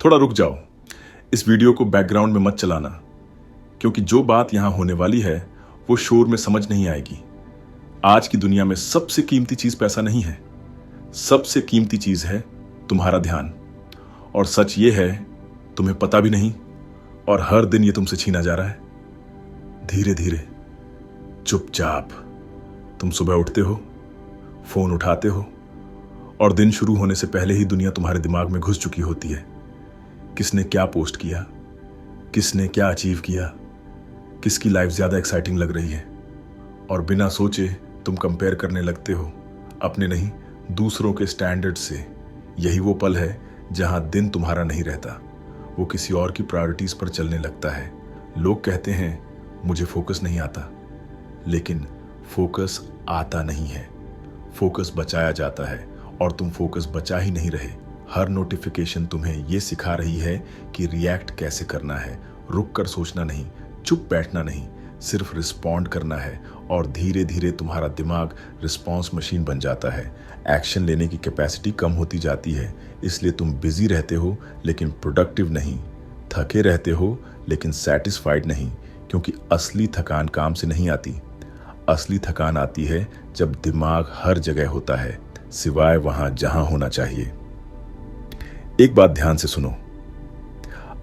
थोड़ा रुक जाओ। इस वीडियो को बैकग्राउंड में मत चलाना, क्योंकि जो बात यहां होने वाली है वो शोर में समझ नहीं आएगी। आज की दुनिया में सबसे कीमती चीज पैसा नहीं है, सबसे कीमती चीज है तुम्हारा ध्यान। और सच ये है, तुम्हें पता भी नहीं और हर दिन ये तुमसे छीना जा रहा है। धीरे धीरे, चुपचाप तुम सुबह उठते हो, फोन उठाते हो और दिन शुरू होने से पहले ही दुनिया तुम्हारे दिमाग में घुस चुकी होती है। किसने क्या पोस्ट किया, किसने क्या अचीव किया, किसकी लाइफ ज्यादा एक्साइटिंग लग रही है, और बिना सोचे तुम कंपेयर करने लगते हो अपने नहीं दूसरों के स्टैंडर्ड से। यही वो पल है जहां दिन तुम्हारा नहीं रहता, वो किसी और की प्रायोरिटीज पर चलने लगता है। लोग कहते हैं मुझे फोकस नहीं आता, लेकिन फोकस आता नहीं है, फोकस बचाया जाता है। और तुम फोकस बचा ही नहीं रहे। हर नोटिफिकेशन तुम्हें ये सिखा रही है कि रिएक्ट कैसे करना है, रुक कर सोचना नहीं, चुप बैठना नहीं, सिर्फ रिस्पॉन्ड करना है। और धीरे धीरे तुम्हारा दिमाग रिस्पॉन्स मशीन बन जाता है। एक्शन लेने की कैपेसिटी कम होती जाती है, इसलिए तुम बिजी रहते हो लेकिन प्रोडक्टिव नहीं, थके रहते हो लेकिन सेटिस्फाइड नहीं। क्योंकि असली थकान काम से नहीं आती, असली थकान आती है जब दिमाग हर जगह होता है सिवाय वहां जहां होना चाहिए। एक बात ध्यान से सुनो,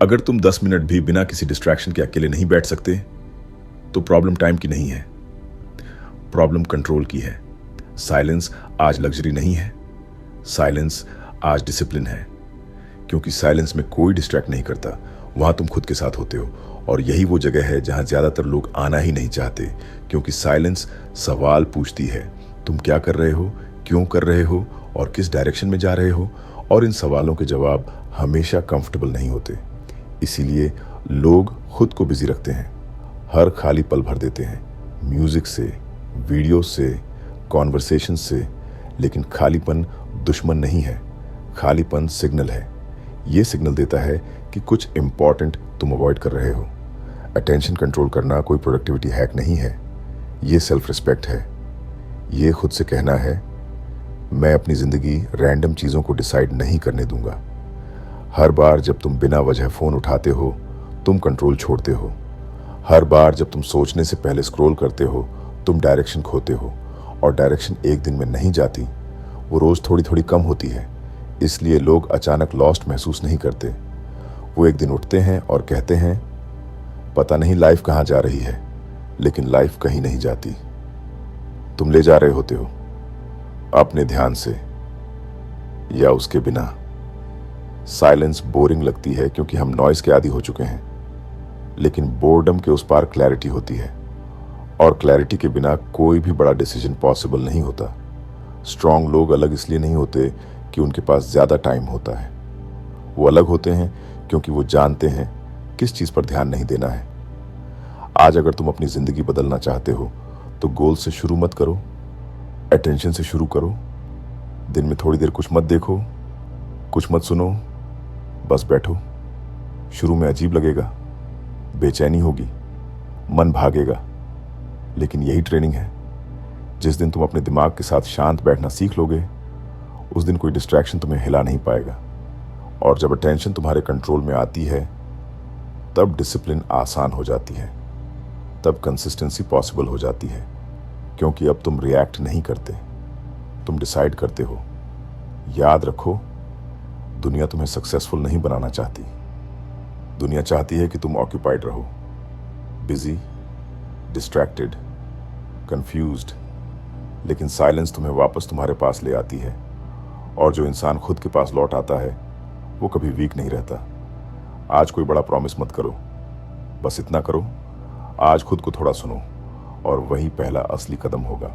अगर तुम 10 मिनट भी बिना किसी डिस्ट्रैक्शन के अकेले नहीं बैठ सकते तो प्रॉब्लम टाइम की नहीं है, प्रॉब्लम कंट्रोल की है। साइलेंस आज लग्जरी नहीं है, साइलेंस आज डिसिप्लिन है। क्योंकि साइलेंस में कोई डिस्ट्रैक्ट नहीं करता, वहां तुम खुद के साथ होते हो। और यही वो जगह है जहां ज्यादातर लोग आना ही नहीं चाहते, क्योंकि साइलेंस सवाल पूछती है, तुम क्या कर रहे हो, क्यों कर रहे हो और किस डायरेक्शन में जा रहे हो। और इन सवालों के जवाब हमेशा कंफर्टेबल नहीं होते, इसीलिए लोग खुद को बिजी रखते हैं, हर खाली पल भर देते हैं म्यूजिक से, वीडियो से, कॉन्वर्सेशन से। लेकिन खालीपन दुश्मन नहीं है, खालीपन सिग्नल है। ये सिग्नल देता है कि कुछ इंपॉर्टेंट तुम अवॉइड कर रहे हो। अटेंशन कंट्रोल करना कोई प्रोडक्टिविटी हैक नहीं है, ये सेल्फ रिस्पेक्ट है। ये खुद से कहना है, मैं अपनी जिंदगी रैंडम चीजों को डिसाइड नहीं करने दूंगा। हर बार जब तुम बिना वजह फोन उठाते हो, तुम कंट्रोल छोड़ते हो। हर बार जब तुम सोचने से पहले स्क्रॉल करते हो, तुम डायरेक्शन खोते हो। और डायरेक्शन एक दिन में नहीं जाती, वो रोज थोड़ी थोड़ी कम होती है। इसलिए लोग अचानक लॉस्ट महसूस नहीं करते। वो एक दिन उठते हैं और कहते हैं, पता नहीं लाइफ कहाँ जा रही है, लेकिन लाइफ कहीं नहीं जाती। तुम ले जा रहे होते हो अपने ध्यान से या उसके बिना। साइलेंस बोरिंग लगती है क्योंकि हम नॉइज के आदी हो चुके हैं, लेकिन बोर्डम के उस पार क्लैरिटी होती है। और क्लैरिटी के बिना कोई भी बड़ा डिसीजन पॉसिबल नहीं होता। स्ट्रांग लोग अलग इसलिए नहीं होते कि उनके पास ज्यादा टाइम होता है, वो अलग होते हैं क्योंकि वो जानते हैं किस चीज पर ध्यान नहीं देना है। आज अगर तुम अपनी जिंदगी बदलना चाहते हो तो गोल से शुरू मत करो, अटेंशन से शुरू करो। दिन में थोड़ी देर कुछ मत देखो, कुछ मत सुनो, बस बैठो। शुरू में अजीब लगेगा, बेचैनी होगी, मन भागेगा, लेकिन यही ट्रेनिंग है। जिस दिन तुम अपने दिमाग के साथ शांत बैठना सीख लोगे, उस दिन कोई डिस्ट्रैक्शन तुम्हें हिला नहीं पाएगा। और जब अटेंशन तुम्हारे कंट्रोल में आती है, तब डिसिप्लिन आसान हो जाती है, तब कंसिस्टेंसी पॉसिबल हो जाती है। क्योंकि अब तुम रिएक्ट नहीं करते, तुम डिसाइड करते हो। याद रखो, दुनिया तुम्हें सक्सेसफुल नहीं बनाना चाहती, दुनिया चाहती है कि तुम ऑक्यूपाइड रहो, बिजी, डिस्ट्रैक्टेड, कंफ्यूज्ड। लेकिन साइलेंस तुम्हें वापस तुम्हारे पास ले आती है। और जो इंसान खुद के पास लौट आता है, वो कभी वीक नहीं रहता। आज कोई बड़ा प्रॉमिस मत करो, बस इतना करो, आज खुद को थोड़ा सुनो, और वही पहला असली कदम होगा।